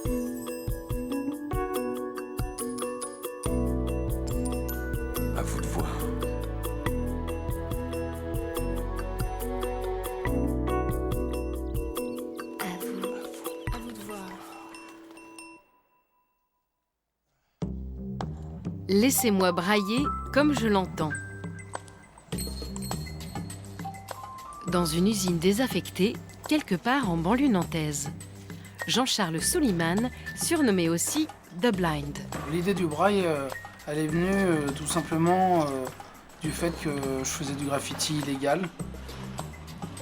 À vous de voir. À vous de voir. Laissez-moi brailler comme je l'entends. Dans une usine désaffectée, quelque part en banlieue nantaise. Jean-Charles Souliman, surnommé aussi The Blind. L'idée du braille, elle est venue tout simplement du fait que je faisais du graffiti illégal.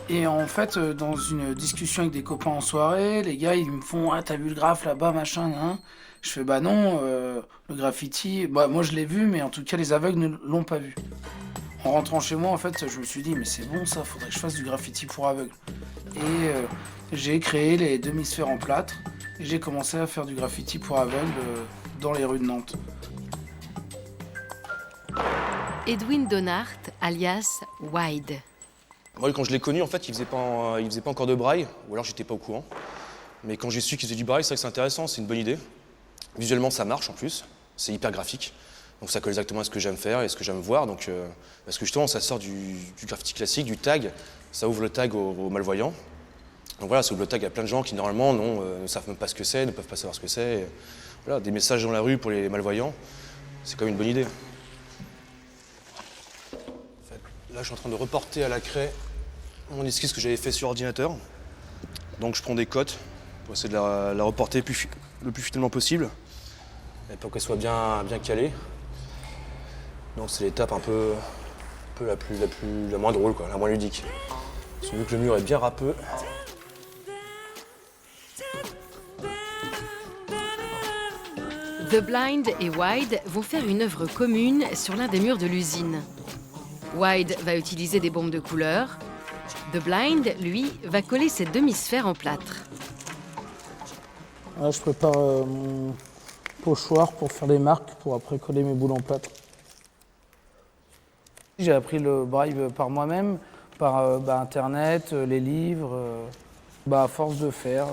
Et en fait, dans une discussion avec des copains en soirée, les gars, ils me font « Ah, t'as vu le graphe là-bas, machin, hein ?» Je fais « Bah non, le graffiti, bah moi je l'ai vu, mais en tout cas les aveugles ne l'ont pas vu. » En rentrant chez moi, en fait, je me suis dit « Mais c'est bon ça, faudrait que je fasse du graffiti pour aveugles. » Et j'ai créé les demi-sphères en plâtre, et j'ai commencé à faire du graffiti pour aveugles dans les rues de Nantes. Edwin Donart, alias Wide. Moi, quand je l'ai connu, en fait, il faisait pas encore de braille, ou alors j'étais pas au courant. Mais quand j'ai su qu'il faisait du braille, c'est vrai que c'est intéressant, c'est une bonne idée. Visuellement, ça marche en plus, c'est hyper graphique. Donc ça colle exactement à ce que j'aime faire et ce que j'aime voir. Donc, parce que justement, ça sort du graffiti classique, du tag. Ça ouvre le tag aux malvoyants. Donc voilà, ça ouvre le tag à plein de gens qui, normalement, ne savent même pas ce que c'est, ne peuvent pas savoir ce que c'est. Voilà, des messages dans la rue pour les malvoyants, c'est quand même une bonne idée. En fait, là, je suis en train de reporter à la craie mon esquisse que j'avais fait sur ordinateur. Donc je prends des cotes pour essayer de la reporter le plus fidèlement possible et pour qu'elle soit bien calée. Donc c'est l'étape un peu la moins drôle, quoi, la moins ludique. Parce que vu que le mur est bien râpeux. The Blind et Wide vont faire une œuvre commune sur l'un des murs de l'usine. Wide va utiliser des bombes de couleur. The Blind, lui, va coller ses demi-sphères en plâtre. Là, je prépare mon pochoir pour faire les marques, pour après coller mes boules en plâtre. J'ai appris le braille par moi-même, par Internet, les livres, à force de faire.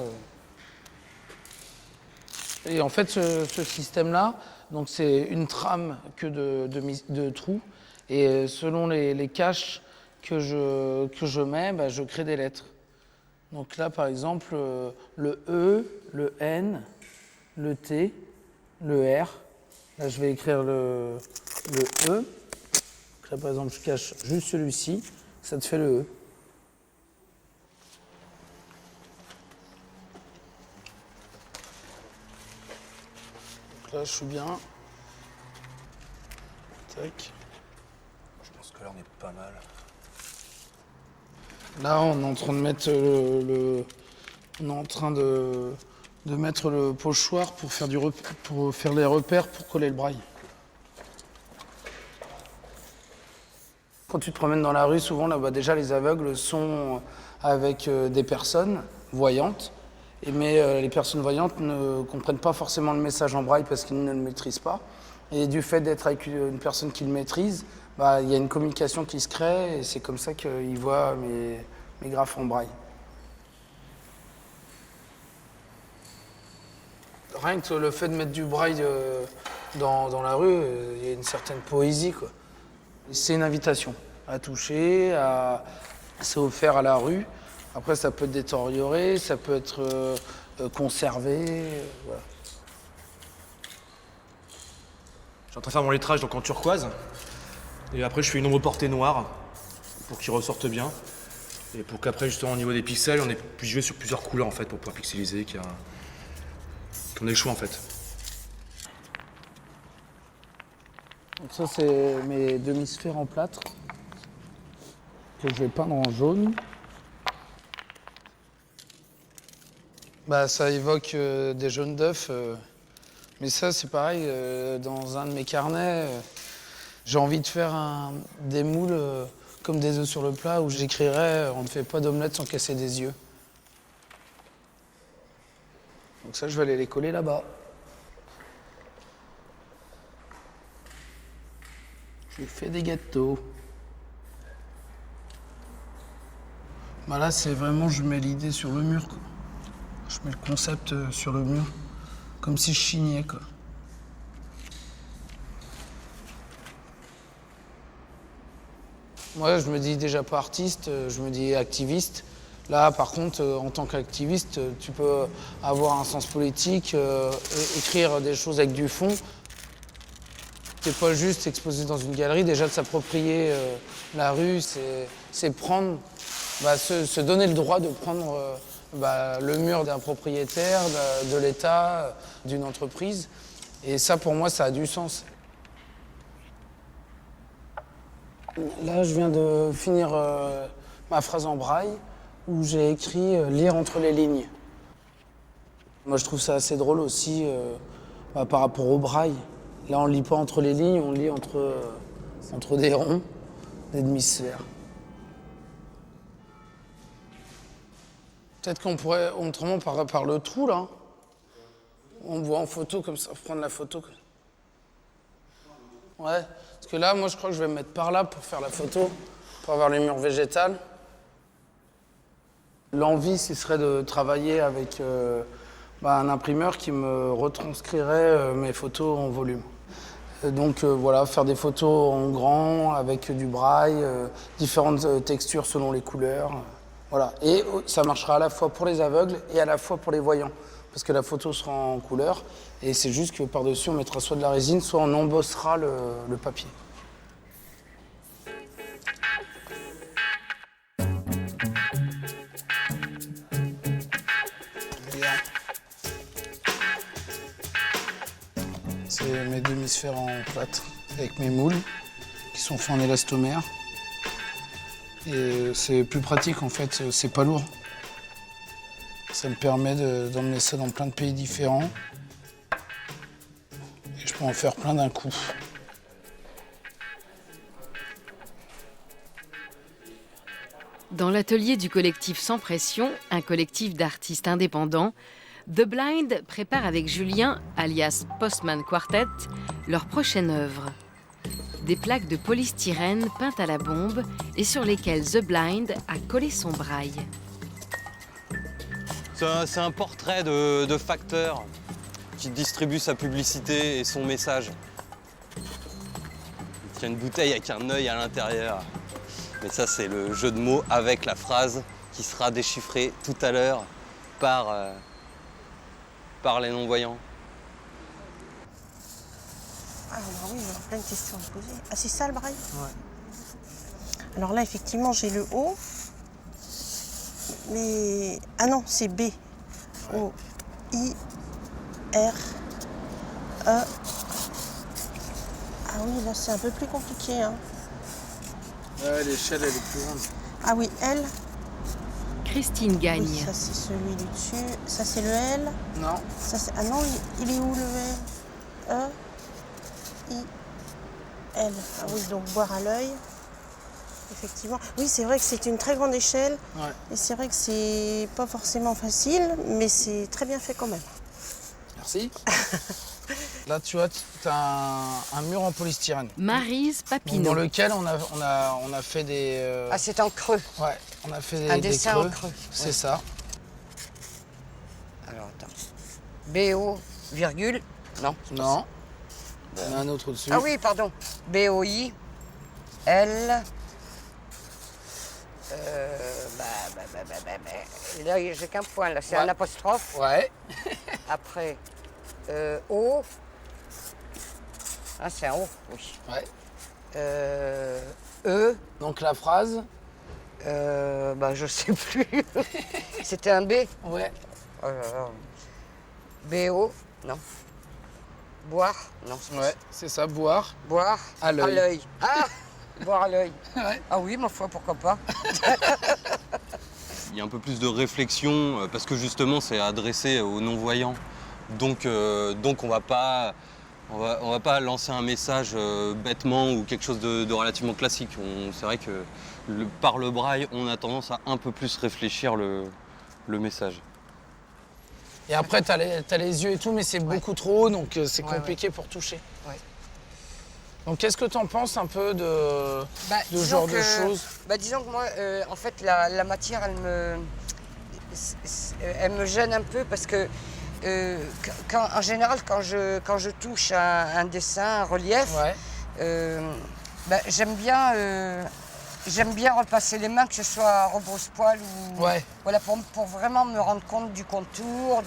Et en fait, ce système-là, donc c'est une trame que de trous, et selon les caches que je mets, je crée des lettres. Donc là, par exemple, le E, le N, le T, le R. Là, je vais écrire le E. Donc là, par exemple, je cache juste celui-ci, ça te fait le E. Donc là, je suis bien. Tac. Je pense que là on est pas mal. Là, on est en train de mettre mettre le pochoir pour faire les repères pour coller le braille. Quand tu te promènes dans la rue, souvent, là, déjà, les aveugles sont avec des personnes voyantes, mais les personnes voyantes ne comprennent pas forcément le message en braille parce qu'ils ne le maîtrisent pas. Et du fait d'être avec une personne qui le maîtrise, il y a une communication qui se crée et c'est comme ça qu'ils voient mes graphes en braille. Rien que le fait de mettre du braille dans la rue, il y a une certaine poésie, quoi. C'est une invitation à toucher, c'est offert à la rue. Après, ça peut être détérioré, ça peut être conservé. Voilà. Je suis en train de faire mon lettrage donc en turquoise. Et après, je fais une ombre portée noire pour qu'il ressorte bien. Et pour qu'après, justement, au niveau des pixels, on puisse jouer sur plusieurs couleurs en fait pour pouvoir pixeliser, qu'on ait le choix en fait. Donc ça, c'est mes demi-sphères en plâtre que je vais peindre en jaune. Ça évoque des jaunes d'œufs. Mais ça, c'est pareil, dans un de mes carnets, j'ai envie de faire des moules comme des œufs sur le plat où j'écrirais « On ne fait pas d'omelette sans casser des yeux ». Donc ça, je vais aller les coller là-bas. Je fais des gâteaux. Là, c'est vraiment, je mets l'idée sur le mur, quoi. Je mets le concept sur le mur. Comme si je chignais, quoi. Moi, je me dis déjà pas artiste, je me dis activiste. Là, par contre, en tant qu'activiste, tu peux avoir un sens politique, écrire des choses avec du fond. C'est pas juste exposer dans une galerie, déjà de s'approprier la rue, c'est prendre, se donner le droit de prendre le mur d'un propriétaire, de l'État, d'une entreprise. Et ça, pour moi, ça a du sens. Là, je viens de finir ma phrase en braille où j'ai écrit « lire entre les lignes ». Moi, je trouve ça assez drôle aussi par rapport au braille. Là, on ne lit pas entre les lignes, on lit entre des ronds, des demi-sphères. Peut-être qu'on pourrait autrement par le trou, là. On me voit en photo comme ça, prendre la photo. Ouais, parce que là, moi, je crois que je vais me mettre par là pour faire la photo, pour avoir les murs végétales. L'envie, ce serait de travailler avec un imprimeur qui me retranscrirait mes photos en volume. Donc voilà, faire des photos en grand, avec du braille, différentes textures selon les couleurs. Voilà. Et ça marchera à la fois pour les aveugles et à la fois pour les voyants. Parce que la photo sera en couleur. Et c'est juste que par-dessus, on mettra soit de la résine, soit on embossera le papier. C'est mes demi-sphères en plâtre avec mes moules qui sont faits en élastomère. Et c'est plus pratique en fait, c'est pas lourd. Ça me permet d'emmener ça dans plein de pays différents. Et je peux en faire plein d'un coup. Dans l'atelier du collectif Sans Pression, un collectif d'artistes indépendants, The Blind prépare avec Julien, alias Postman Quartet, leur prochaine œuvre. Des plaques de polystyrène peintes à la bombe et sur lesquelles The Blind a collé son braille. C'est un portrait de facteur qui distribue sa publicité et son message. Il tient une bouteille avec un œil à l'intérieur. Mais ça, c'est le jeu de mots avec la phrase qui sera déchiffrée tout à l'heure par les non-voyants. Ah bah oui, il y a plein de questions à se poser. Ah, c'est ça le braille? Ouais. Alors là, effectivement, j'ai le O. Mais... Ah non, c'est B. O, I, R, E. Ah oui, là, c'est un peu plus compliqué. Hein. Ouais, l'échelle, elle est plus grande. Ah oui, L. Christine gagne. Oui, ça, c'est celui du dessus. Ça, c'est le L. Non. Ça, c'est... Ah non, il est où le L? E, I, L. Ah oui, donc boire à l'œil. Effectivement. Oui, c'est vrai que c'est une très grande échelle. Ouais. Et c'est vrai que c'est pas forcément facile, mais c'est très bien fait quand même. Merci. Là, tu vois, tu as un mur en polystyrène. Maryse Donc, Papineau. dans lequel on a fait des... Ah, c'est en creux. Ouais, on a fait Un des dessin creux. en creux. C'est Ouais. ça. Alors, attends. BO, virgule. Non. Non. Il y en a un autre au-dessus. Ah oui, pardon. BOI, L. Là, j'ai qu'un point, là. C'est Ouais. un apostrophe. Ouais. Après, O. Ah, c'est un O, oui. Ouais. E. Donc la phrase. Je sais plus. C'était un B. Ouais. Oh là là. BO, non. Boire, non. c'est pas Ouais, ça. c'est ça, boire. Boire À l'œil. Ah, boire à l'œil. Ouais. Ah oui, ma foi, pourquoi pas. Il y a un peu plus de réflexion parce que justement, c'est adressé aux non-voyants. Donc on va pas lancer un message bêtement ou quelque chose de relativement classique. C'est vrai que par le braille, on a tendance à un peu plus réfléchir le message. Et après, t'as les yeux et tout, mais c'est beaucoup trop haut, donc c'est Ouais, compliqué pour toucher. Ouais. Donc qu'est-ce que t'en penses un peu de ce disons genre de que- choses? Disons que moi, en fait, la matière, elle me gêne un peu parce que En général, quand je touche un dessin, un relief, j'aime bien repasser les mains, que ce soit à rebrousse-poil ou voilà, pour vraiment me rendre compte du contour,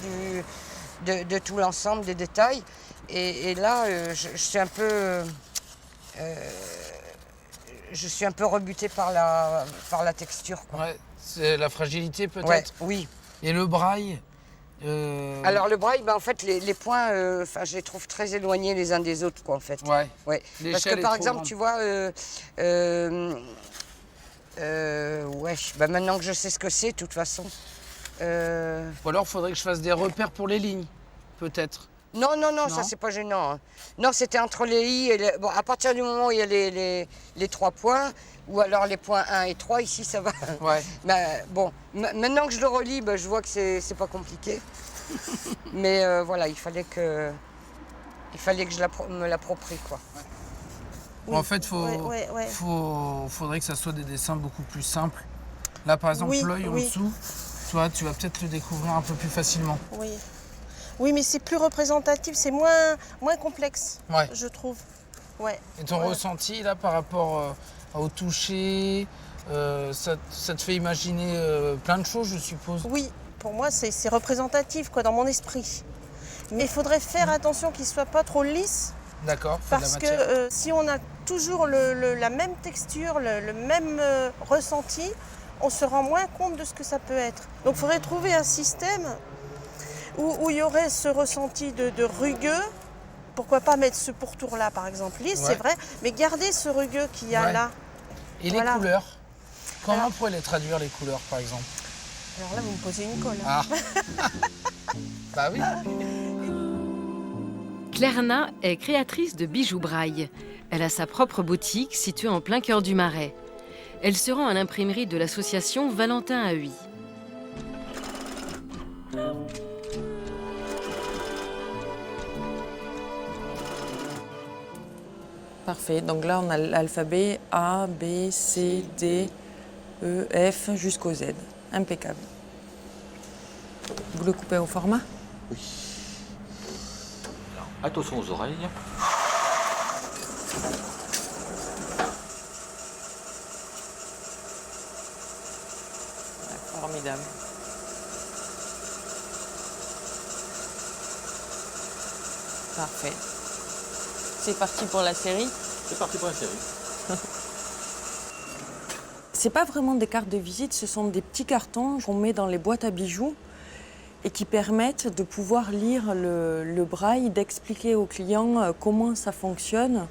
de tout l'ensemble des détails. Et là, je suis un peu rebutée par la texture, quoi. Ouais, c'est la fragilité peut-être. Ouais, oui. Et le braille Alors le braille, en fait, les points, je les trouve très éloignés les uns des autres, quoi, en fait. Ouais. Parce que par exemple, tu vois, maintenant que je sais ce que c'est, de toute façon. Ou alors, faudrait que je fasse des repères pour les lignes, peut-être. Non, ça c'est pas gênant. Hein. Non, c'était entre les i et bon, à partir du moment où il y a les 3 points, ou alors les points 1 et 3, ici ça va. Ouais. Bon, maintenant que je le relis, je vois que c'est pas compliqué. Mais voilà, il fallait que je me l'approprie, quoi. Oui. En fait, faudrait que ça soit des dessins beaucoup plus simples. Là, par exemple, l'œil en dessous, tu vas peut-être le découvrir un peu plus facilement. Oui, mais c'est plus représentatif, c'est moins complexe, je trouve. Ouais. Et ton ressenti, là, par rapport au toucher, ça te fait imaginer plein de choses, je suppose? Oui, pour moi, c'est représentatif, quoi, dans mon esprit. Mais il faudrait faire attention qu'il ne soit pas trop lisse. D'accord. Parce que si on a toujours la même texture, le même ressenti, on se rend moins compte de ce que ça peut être. Donc il faudrait trouver un système où il y aurait ce ressenti de rugueux. Pourquoi pas mettre ce pourtour-là, par exemple, lisse, c'est vrai, mais garder ce rugueux qu'il y a là. Et les couleurs? Comment on pourrait les traduire, les couleurs, par exemple? Alors là, vous me posez une colle. Ah. Bah oui. Claire-Na est créatrice de bijoux braille. Elle a sa propre boutique située en plein cœur du Marais. Elle se rend à l'imprimerie de l'association Valentin à Huy. Parfait. Donc là, on a l'alphabet A, B, C, D, E, F jusqu'au Z. Impeccable. Vous le coupez au format? Oui. Alors, attention aux oreilles. Formidable. Parfait. C'est parti pour la série? C'est parti pour la série. C'est pas vraiment des cartes de visite, ce sont des petits cartons qu'on met dans les boîtes à bijoux et qui permettent de pouvoir lire le braille, d'expliquer aux clients comment ça fonctionne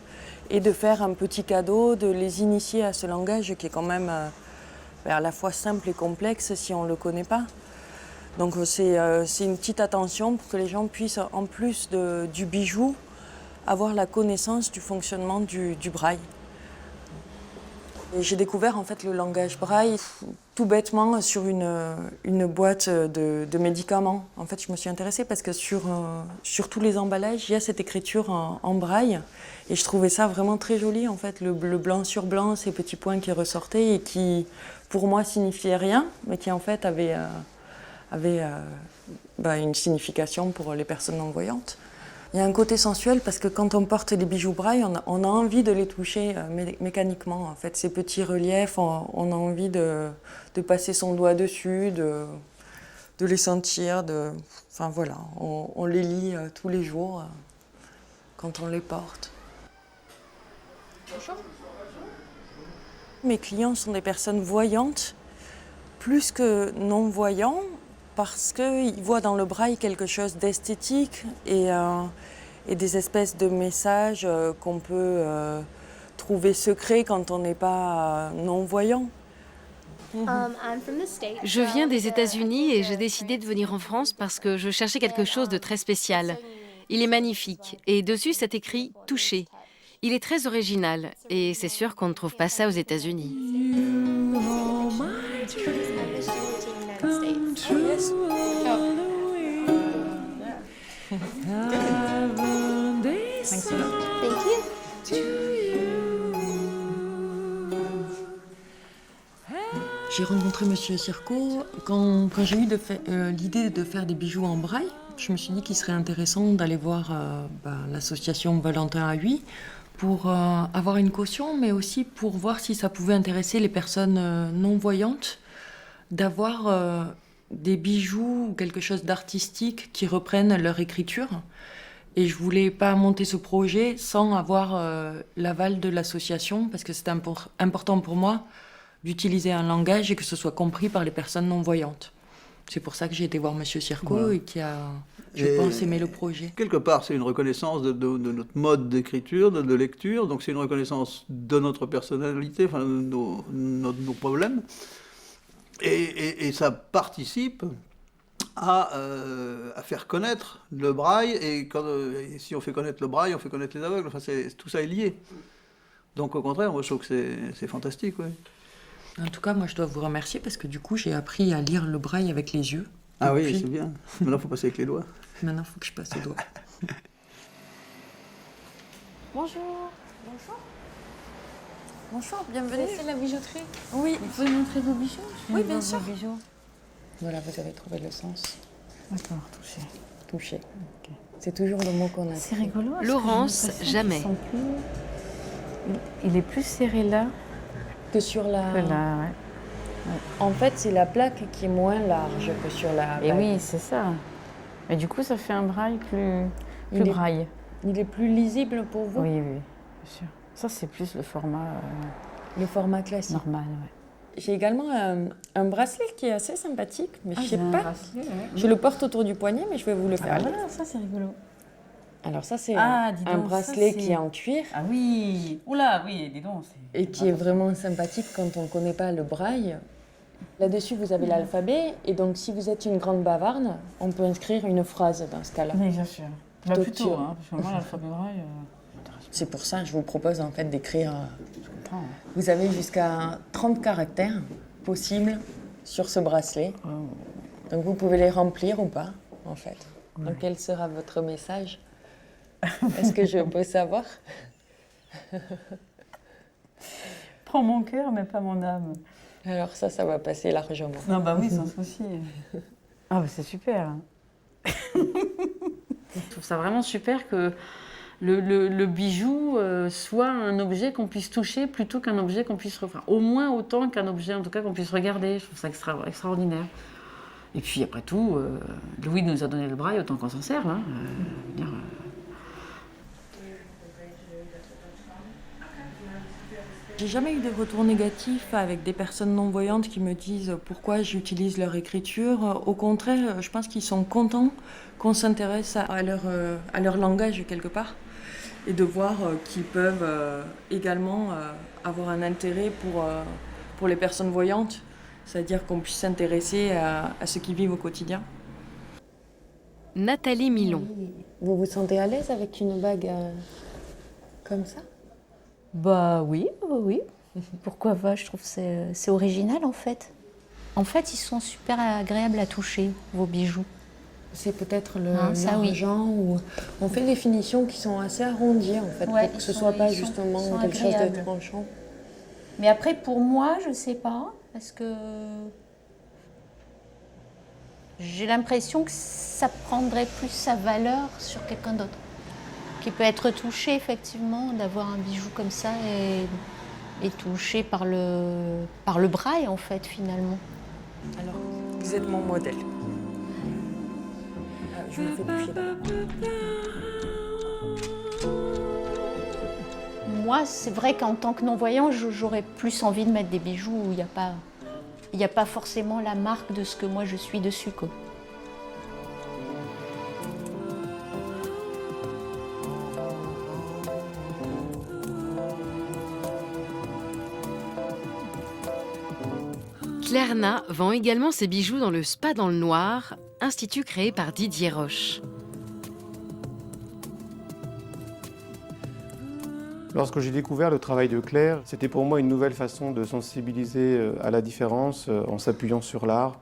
et de faire un petit cadeau, de les initier à ce langage qui est quand même à la fois simple et complexe si on ne le connaît pas. Donc c'est une petite attention pour que les gens puissent, en plus du bijou, avoir la connaissance du fonctionnement du braille. J'ai découvert en fait le langage braille tout bêtement sur une boîte de médicaments. En fait, je me suis intéressée parce que sur tous les emballages, il y a cette écriture en braille. Et je trouvais ça vraiment très joli, en fait, le blanc sur blanc, ces petits points qui ressortaient et qui, pour moi, signifiaient rien, mais qui en fait avaient une signification pour les personnes non-voyantes. Il y a un côté sensuel parce que quand on porte des bijoux braille, on a envie de les toucher mécaniquement. En fait, ces petits reliefs, on a envie de passer son doigt dessus, de les sentir. Enfin voilà, on les lit tous les jours quand on les porte. Bonjour. Mes clients sont des personnes voyantes, plus que non-voyants, parce qu'ils voient dans le braille quelque chose d'esthétique et des espèces de messages qu'on peut trouver secrets quand on n'est pas non-voyant. Je viens des États-Unis et j'ai décidé de venir en France parce que je cherchais quelque chose de très spécial. Il est magnifique et dessus c'est écrit « Toucher ». Il est très original et c'est sûr qu'on ne trouve pas ça aux États-Unis. J'ai rencontré Monsieur Circo quand j'ai eu l'idée de faire des bijoux en braille. je me suis dit qu'il serait intéressant d'aller voir l'association Valentin à Huy pour avoir une caution, mais aussi pour voir si ça pouvait intéresser les personnes non-voyantes, d'avoir des bijoux ou quelque chose d'artistique qui reprennent leur écriture. Et je voulais pas monter ce projet sans avoir l'aval de l'association, parce que c'était important pour moi d'utiliser un langage et que ce soit compris par les personnes non-voyantes. C'est pour ça que j'ai été voir Monsieur Circo et qui a, je pense, aimé le projet. Quelque part, c'est une reconnaissance de notre mode d'écriture, de lecture, donc c'est une reconnaissance de notre personnalité, enfin, de nos problèmes. Et ça participe à faire connaître le braille, et si on fait connaître le braille, on fait connaître les aveugles, enfin, tout ça est lié. Donc au contraire, moi je trouve que c'est fantastique. Ouais. En tout cas, moi je dois vous remercier parce que du coup j'ai appris à lire le braille avec les yeux. Ah oui, c'est bien. Maintenant il faut passer avec les doigts. Maintenant il faut que je passe les doigts. Bonjour. Bonjour, bienvenue. C'est la bijouterie. Oui. Vous pouvez montrer vos bijoux? Oui, bien sûr. Bijoux. Voilà, vous avez trouvé le sens. D'accord, touché. Touché. Okay. C'est toujours le mot qu'on a. C'est rigolo. Laurence, jamais. Il est plus serré là que sur la... que là, ouais. En fait, c'est la plaque qui est moins large que sur la... Et oui, c'est ça. Mais du coup, ça fait un braille plus braille. Il est plus lisible pour vous? Oui, bien sûr. Ça, c'est plus le format... le format classique. Normal, ouais. J'ai également un bracelet qui est assez sympathique, mais je sais pas. Bracelet, ouais. Je le porte autour du poignet, mais je vais vous le faire. Ah, voilà, ça, c'est rigolo. Alors ça, c'est un bracelet qui est en cuir. Ah oui. Oula, oui, dis donc. Et qui est vraiment sympathique quand on ne connaît pas le braille. Là-dessus, vous avez l'alphabet. Et donc, si vous êtes une grande bavarde, on peut inscrire une phrase dans ce cas-là. Oui, bien sûr. Là, plutôt, hein, parce que moi, l'alphabet braille... C'est pour ça que je vous propose en fait d'écrire... Je comprends. Vous avez jusqu'à 30 caractères possibles sur ce bracelet. Oh. Donc, vous pouvez les remplir ou pas, en fait. Ouais. Donc, quel sera votre message? Est-ce que je peux savoir? Prends mon cœur, mais pas mon âme. Alors ça va passer largement. Non, bah oui, sans souci. Ah, bah c'est super. Je trouve ça vraiment super que le bijou soit un objet qu'on puisse toucher plutôt qu'un objet qu'on puisse... Enfin, au moins autant qu'un objet, en tout cas, qu'on puisse regarder. Je trouve ça extraordinaire. Et puis, après tout, Louis nous a donné le braille, autant qu'on s'en serve. Hein. J'ai jamais eu de retour négatif avec des personnes non-voyantes qui me disent pourquoi j'utilise leur écriture. Au contraire, je pense qu'ils sont contents qu'on s'intéresse à leur langage quelque part et de voir qu'ils peuvent également avoir un intérêt pour les personnes voyantes, c'est-à-dire qu'on puisse s'intéresser à ce qu'ils vivent au quotidien. Nathalie Milon. Vous vous sentez à l'aise avec une bague comme ça ? Bah oui. Pourquoi pas? Je trouve que c'est original en fait. En fait, ils sont super agréables à toucher, vos bijoux. C'est peut-être l'argent ou on fait des finitions qui sont assez arrondies en fait, pour que ce soit pas justement quelque chose de tranchant. Mais après, pour moi, je sais pas, parce que j'ai l'impression que ça prendrait plus sa valeur sur quelqu'un d'autre, qui peut être touché effectivement d'avoir un bijou comme ça et touché par le braille en fait finalement. Alors, vous êtes mon modèle. Je me fais toucher. Moi, c'est vrai qu'en tant que non-voyant, j'aurais plus envie de mettre des bijoux où il n'y a pas forcément la marque de ce que moi je suis dessus, quoi. Clerna vend également ses bijoux dans le Spa dans le Noir, institut créé par Didier Roche. Lorsque j'ai découvert le travail de Claire, c'était pour moi une nouvelle façon de sensibiliser à la différence en s'appuyant sur l'art.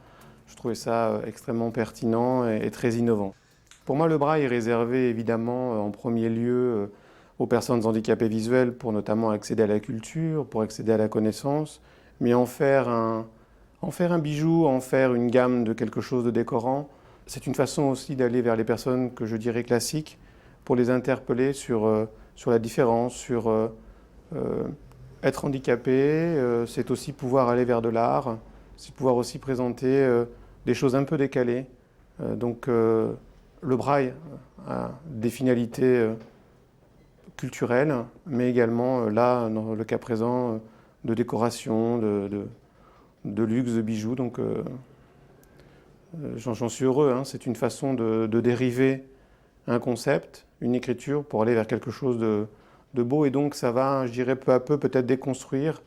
Je trouvais ça extrêmement pertinent et très innovant. Pour moi, le braille est réservé évidemment en premier lieu aux personnes handicapées visuelles pour notamment accéder à la culture, pour accéder à la connaissance, mais en faire un bijou, en faire une gamme de quelque chose de décorant, C'est une façon aussi d'aller vers les personnes que je dirais classiques, pour les interpeller sur la différence, sur être handicapé, c'est aussi pouvoir aller vers de l'art, c'est pouvoir aussi présenter des choses un peu décalées. Donc le braille a des finalités culturelles, mais également, là, dans le cas présent, de décoration, de luxe, de bijoux. Donc j'en suis heureux, hein. C'est une façon de dériver un concept, une écriture, pour aller vers quelque chose de beau. Et donc ça va, je dirais, peu à peu peut-être déconstruire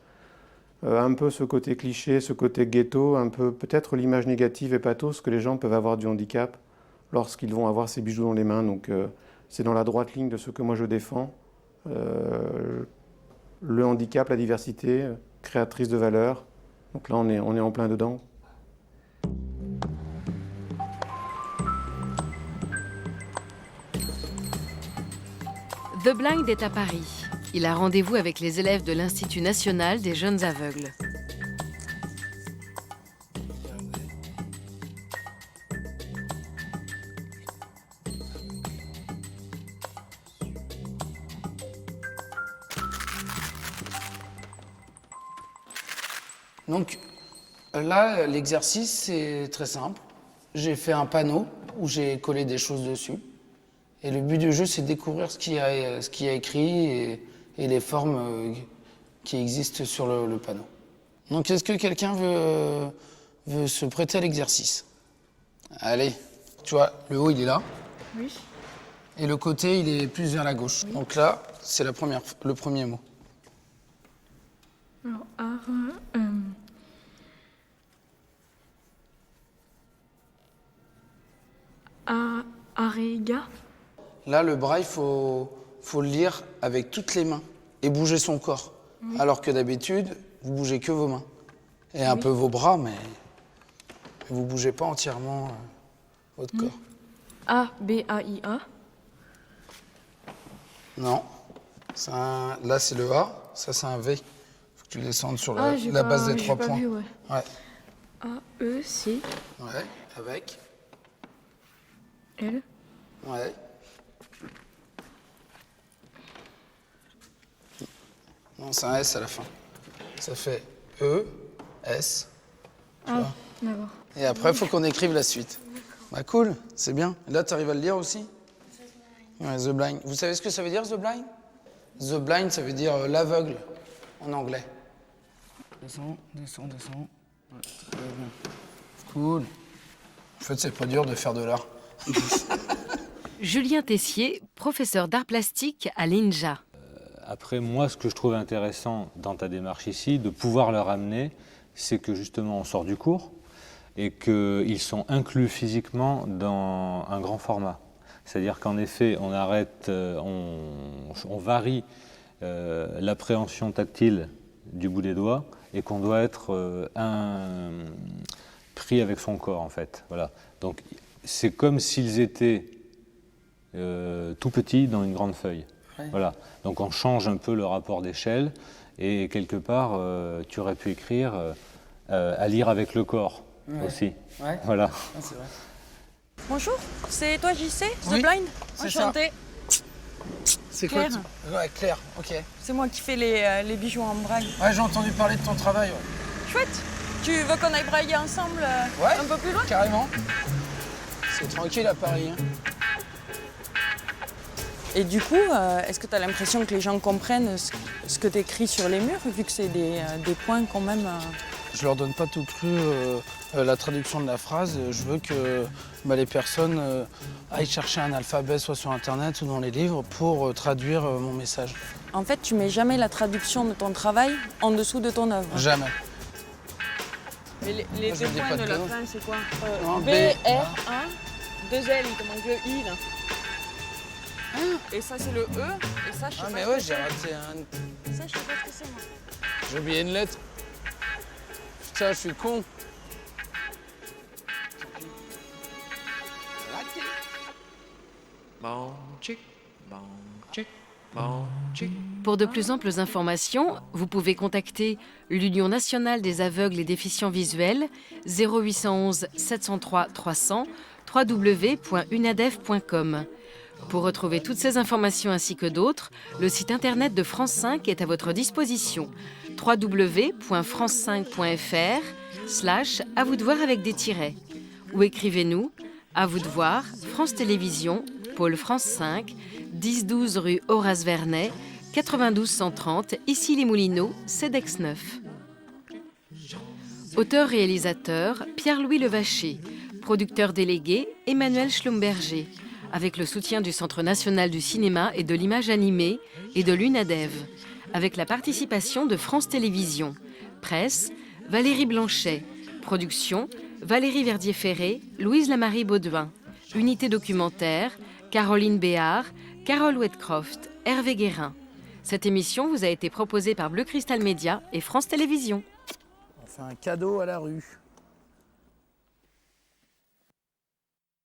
un peu ce côté cliché, ce côté ghetto, un peu peut-être l'image négative et pathos que les gens peuvent avoir du handicap lorsqu'ils vont avoir ces bijoux dans les mains. Donc c'est dans la droite ligne de ce que moi je défends. Le handicap, la diversité, créatrice de valeur. Donc là on est en plein dedans. The Blind est à Paris. Il a rendez-vous avec les élèves de l'Institut national des jeunes aveugles. Donc là, l'exercice, c'est très simple. J'ai fait un panneau où j'ai collé des choses dessus. Et le but du jeu, c'est de découvrir ce qu'il y a écrit et les formes qui existent sur le panneau. Donc, est-ce que quelqu'un veut se prêter à l'exercice? Allez, tu vois, le haut, il est là. Oui. Et le côté, il est plus vers la gauche. Oui. Donc là, c'est le premier mot. Alors, Arega. Là, le braille, faut le lire avec toutes les mains et bouger son corps. Oui. Alors que d'habitude, vous bougez que vos mains. Et un peu vos bras, mais vous bougez pas entièrement votre corps. A-B-A-I-A. Non. Là, c'est le A. Ça, c'est un V. Faut que tu descendes sur la base des 3 points. Vu, ouais. Ouais. A-E-C. Ouais, avec. L. Ouais. Non, c'est un S à la fin. Ça fait E, S. Ah, d'accord. Et après, il faut qu'on écrive la suite. Bah cool, c'est bien. Et là, tu arrives à le lire aussi? Ouais, The Blind. Vous savez ce que ça veut dire, The Blind? The Blind, ça veut dire l'aveugle, en anglais. Descends. Ouais, très bien. Cool. En fait, c'est pas dur de faire de l'art. Julien Tessier, professeur d'art plastique à l'INJA. Après, moi, ce que je trouve intéressant dans ta démarche ici, de pouvoir leur amener, c'est que justement, on sort du cours et qu'ils sont inclus physiquement dans un grand format. C'est-à-dire qu'en effet, on varie l'appréhension tactile du bout des doigts et qu'on doit être pris avec son corps, en fait. Voilà. Donc, c'est comme s'ils étaient tout petits dans une grande feuille. Ouais. Voilà. Donc on change un peu le rapport d'échelle et quelque part, tu aurais pu écrire à lire avec le corps aussi. Ouais. Voilà. Ah, c'est vrai. Bonjour, c'est toi JC, The Oui, Blind? c'est Enchantée. C'est quoi? Claire. Ouais, Claire, ok. C'est moi qui fais les bijoux en braille. Ouais, j'ai entendu parler de ton travail. Ouais. Chouette. Tu veux qu'on aille brailler ensemble un peu plus loin? Carrément. C'est tranquille à Paris. Hein. Et du coup, est-ce que tu as l'impression que les gens comprennent ce que tu écris sur les murs, vu que c'est des points quand même... Je leur donne pas tout cru la traduction de la phrase. Je veux que les personnes aillent chercher un alphabet, soit sur Internet ou dans les livres, pour traduire mon message. En fait, tu mets jamais la traduction de ton travail en dessous de ton œuvre. Jamais. Mais les deux points de la fin, c'est quoi? Non, B, R, A, 2 L, il te manque le I, là. Et ça, c'est le E, et ça, je sais pas mais ce ouais, que j'ai c'est. raté un... Ça, je sais pas ce que c'est, moi. J'ai oublié une lettre. Putain, je suis con. Pour de plus amples informations, vous pouvez contacter l'Union nationale des aveugles et déficients visuels 0811 703 300 www.unadev.com. Pour retrouver toutes ces informations ainsi que d'autres, le site internet de France 5 est à votre disposition. www.france5.fr/à vous de voir avec des tirets. Ou écrivez-nous à vous de voir, France Télévisions, pôle France 5, 10-12 rue Horace Vernet, 92 130, ici les Moulineaux, CEDEX 9. Auteur-réalisateur, Pierre-Louis Levaché. Producteur délégué, Emmanuel Schlumberger. Avec le soutien du Centre national du cinéma et de l'image animée et de l'UNADEV. Avec la participation de France Télévisions. Presse, Valérie Blanchet. Production, Valérie Verdier-Ferré, Louise Lamarie Baudouin. Unité documentaire, Caroline Béard, Carole Wedcroft, Hervé Guérin. Cette émission vous a été proposée par Bleu Cristal Média et France Télévisions. On fait un cadeau à la rue.